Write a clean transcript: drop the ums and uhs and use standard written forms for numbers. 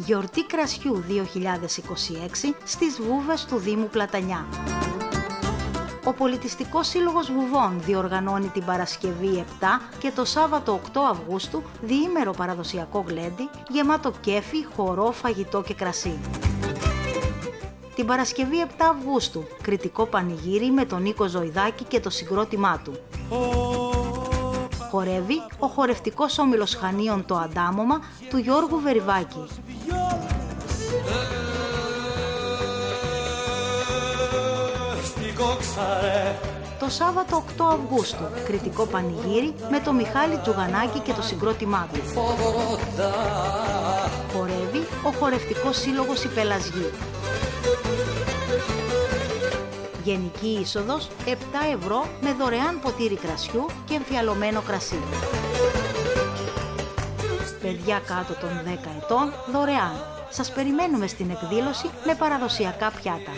Γιορτή κρασιού 2026 στις Βούβες του Δήμου Πλατανιά. Ο Πολιτιστικός Σύλλογος Βουβών διοργανώνει την Παρασκευή 7 και το Σάββατο 8 Αυγούστου διήμερο παραδοσιακό γλέντι γεμάτο κέφι, χορό, φαγητό και κρασί. Την Παρασκευή 7 Αυγούστου, κριτικό πανηγύρι με τον Νίκο Ζωηδάκη και το συγκρότημά του. Χορεύει ο χορευτικός όμιλος Χανίων το Αντάμωμα του Γιώργου Βεριβάκη. Το Σάββατο 8 Αυγούστου, κριτικό πανηγύρι με τον Μιχάλη Τζουγανάκη και το συγκρότημά του. Χορεύει ο χορευτικός σύλλογος Η Πελασγή. Γενική είσοδος 7 ευρώ με δωρεάν ποτήρι κρασιού και εμφιαλωμένο κρασί. Παιδιά κάτω των 10 ετών δωρεάν. Σας περιμένουμε στην εκδήλωση με παραδοσιακά πιάτα.